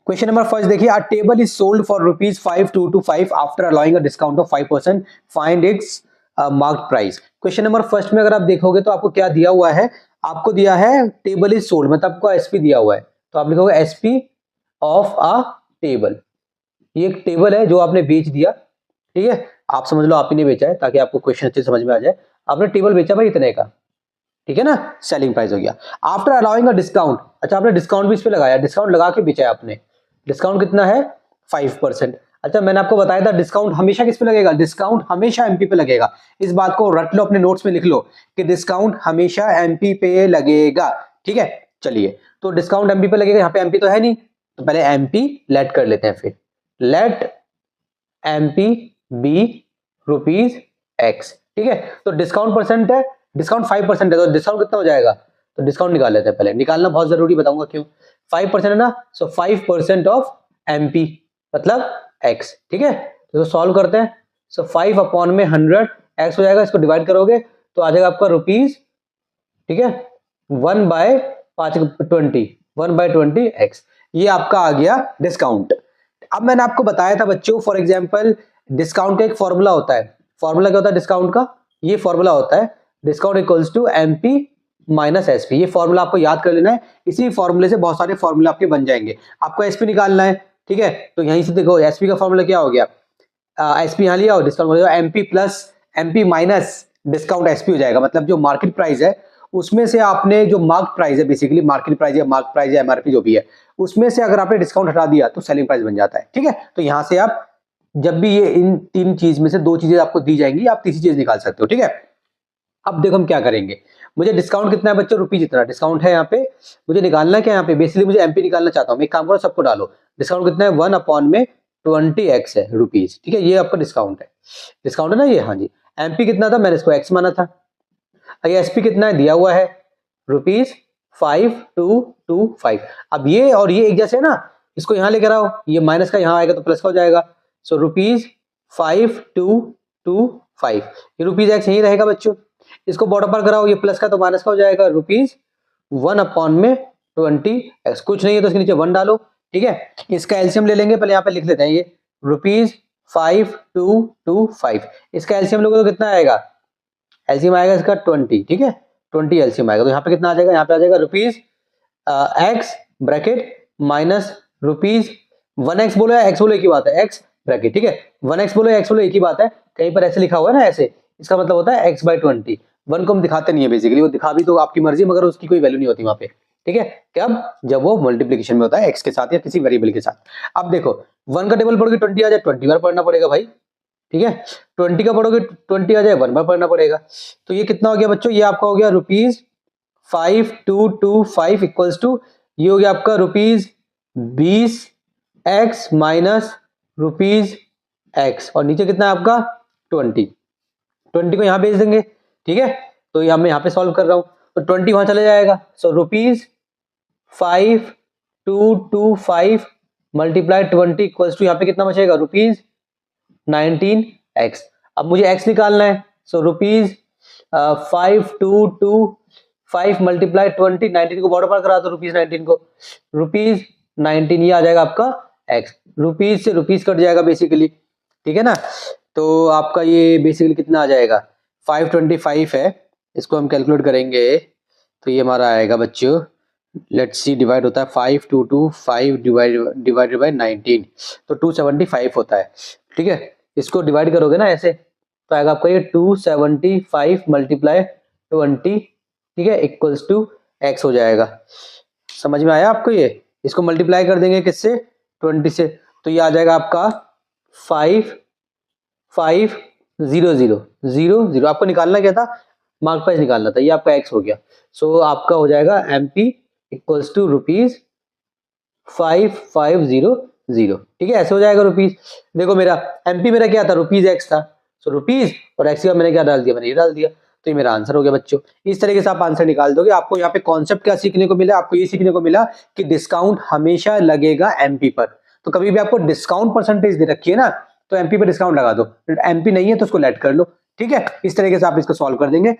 Question number first देखिए, अ table is sold for ₹5,225 after allowing a discount of 5%, find its mark price. Question number first में अगर आप देखोगे तो आपको क्या दिया हुआ है, आपको दिया है टेबल इज सोल्ड, मतलब आपको एसपी दिया हुआ है, तो आप लिखोगे एसपी ऑफ अ टेबल। ये एक टेबल है जो आपने बेच दिया, ठीक है, आप समझ लो आप ही ने बेचा है ताकि आपको क्वेश्चन अच्छे से समझ में आ जाए। आपने टेबल बेचा भाई इतने का, ठीक है ना, सेलिंग प्राइस हो गया। आफ्टर अलाउइंग अ डिस्काउंट, अच्छा आपने डिस्काउंट भी इस पे लगाया, डिस्काउंट लगा के बेचा है आपने। डिस्काउंट कितना है 5%। अच्छा मैंने आपको बताया था डिस्काउंट हमेशा किस पे लगेगा, डिस्काउंट हमेशा एमपी पे लगेगा। इस बात को रट लो, अपने नोट्स में लिख लो कि डिस्काउंट हमेशा एमपी पे लगेगा, ठीक है। चलिए, तो डिस्काउंट एमपी पे लगेगा, यहाँ पे एमपी तो है नहीं, तो पहले एमपी लेट कर लेते हैं, फिर let MP be rupees X, ठीक है। तो डिस्काउंट परसेंट है, डिस्काउंट 5% है, तो डिस्काउंट कितना हो जाएगा, तो डिस्काउंट निकाल लेते हैं, पहले निकालना बहुत जरूरी, बताऊंगा क्यों। 5% है ना, सो 5% ऑफ एमपी मतलब एक्स, ठीक है। तो सॉल्व करते हैं, सो 5 अपॉन में 100 एक्स हो जाएगा, इसको डिवाइड करोगे तो आ जाएगा आपका रुपीज, ठीक है, 1/20 एक्स, ये आपका आ गया डिस्काउंट। अब मैंने आपको बताया था बच्चों, फॉर एग्जांपल डिस्काउंट का एक फॉर्मूला होता है, फॉर्मूला क्या होता है डिस्काउंट का, ये फॉर्मूला होता है discount equals to MP minus SP. ये फॉर्मूला आपको याद कर लेना है, इसी फॉर्मूले से बहुत सारे फॉर्मूले आपके बन जाएंगे। आपको एसपी निकालना है, ठीक है, तो यहीं से देखो एसपी का फॉर्मूला क्या हो गया, एसपी यहाँ लिया, डिस्काउंट हो जाएगा MP plus MP minus discount SP हो जाएगा, मतलब जो मार्केट प्राइस है उसमें से आपने जो मार्क प्राइस है, बेसिकली मार्केट प्राइस या मार्क प्राइस या एमआरपी जो भी है, उसमें से अगर आपने डिस्काउंट हटा दिया तो सेलिंग प्राइस बन जाता है, ठीक है। तो यहां से आप जब भी ये इन तीन चीज में से दो चीजें आपको दी जाएंगी, आप तीसरी चीज निकाल सकते हो, ठीक है। अब देखो हम क्या करेंगे, मुझे डिस्काउंट कितना है बच्चों, रुपीज इतना डिस्काउंट है यहाँ पे, मुझे निकालना क्या है यहाँ पे, बेसिकली मुझे एमपी निकालना चाहता हूँ मैं, एक काम करो सबको डालो, डिस्काउंट कितना है 1 अपॉन में 20x है रुपीज, ठीक है, ये आपका डिस्काउंट है, डिस्काउंट है ना ये, हाँ जी। एमपी कितना था, मैंने इसको एक्स माना था, एसपी कितना है दिया हुआ है रुपीज 5225। अब ये और ये एक जैसे है ना, इसको यहां लेकर आओ, ये माइनस का यहां आएगा तो प्लस का हो जाएगा, सो रुपीज 5225, ये रुपीज एक्स यही रहेगा बच्चों। इसको बॉर्डर पर कराओ, ये प्लस का तो माइनस का हो जाएगा, रुपीज 1 अपॉन में 20x, कुछ नहीं है तो इसके नीचे 1 डालो, ठीक है। इसका एलसीएम ले लेंगे, पहले यहाँ पे लिख लेते हैं, ये रुपीज 5225, इसका एलसीएम लोगे तो कितना आएगा, एलसीएम आएगा इसका 20, ठीक है, 20 एलसीएम आएगा, तो यहाँ पे कितना आ जाएगा, यहाँ पे आ जाएगा rupees x bracket minus rupees 1x बोलो या एक्स बोलो एक ही बात है, एक्स ब्रैकेट, ठीक है, 1x बोलो या एक्स बोलो एक ही बात है, कहीं पर ऐसे लिखा हुआ है ना ऐसे, इसका मतलब होता है x/20। 1 को हम दिखाते नहीं है बेसिकली, वो दिखा भी तो आपकी मर्जी, मगर उसकी कोई वैल्यू नहीं होती वहां पे, ठीक है। कब, जब वो मल्टीप्लीकेशन में होता है एक्स के साथ या किसी वेरिएबल के साथ। अब देखो 1 का टेबल पढ़ोगे 20 आ जाए, 20 बार पढ़ना पड़ेगा भाई, ठीक है, 20 का पढ़ोगे 20 आ जाए, 1 बार पढ़ना पड़ेगा। तो ये कितना हो गया बच्चों, ये आपका हो गया रुपीज 5225 इक्वल्स टू, ये हो गया आपका rupees 20x minus rupees x, और नीचे कितना है आपका 20 को यहां भेज देंगे, ठीक है। तो मैं यहाँ पे सॉल्व कर रहा हूं, तो 20 वहां चले जाएगा, so rupees 5225 multiply 20 equals to, यहाँ पे कितना बचेगा रुपीज 19x। अब मुझे x निकालना है, सो रुपीज 5225 मल्टीप्लाई 20, 19 को बॉर्डर पर करा दो, रुपीज 19 को, रुपीज 19 ये आ जाएगा आपका x, रुपीज से रुपीज कट जाएगा बेसिकली, ठीक है ना। तो आपका ये बेसिकली कितना आ जाएगा 525 है, इसको हम कैलकुलेट करेंगे तो ये हमारा आएगा बच्चों, लेट्स सी, डिवाइड होता है 5225 डिवाइडेड बाय 19, तो 275 होता है, ठीक है। इसको डिवाइड करोगे ना ऐसे तो आएगा आपका ये 275 मल्टीप्लाई 20, ठीक है, इक्वल्स टू x हो जाएगा। समझ में आया आपको, ये इसको मल्टीप्लाई कर देंगे किससे, 20 से, तो ये आ जाएगा आपका 5500, आपको निकालना क्या था, मार्क प्राइस निकालना था, ये आपका x हो गया। सो आपका हो जाएगा एमपी इक्वल्स टू रुपीज 5500, ठीक है, ऐसे हो जाएगा रुपीज। देखो मेरा एमपी मेरा क्या था, रुपीज एक्स था, सो रुपीज और एक्स का मैंने क्या डाल दिया, मैंने ये डाल दिया, तो ये मेरा आंसर हो गया बच्चों। इस तरीके से आप आंसर निकाल दोगे। आपको यहाँ पे कॉन्सेप्ट क्या सीखने को मिला, आपको ये सीखने को मिला कि डिस्काउंट हमेशा लगेगा एमपी पर। तो कभी भी आपको डिस्काउंट परसेंटेज दे रखी है ना, तो एमपी पर डिस्काउंट लगा दो, एमपी नहीं है तो उसको लेट कर लो, ठीक है। इस तरीके से आप इसको सॉल्व कर देंगे।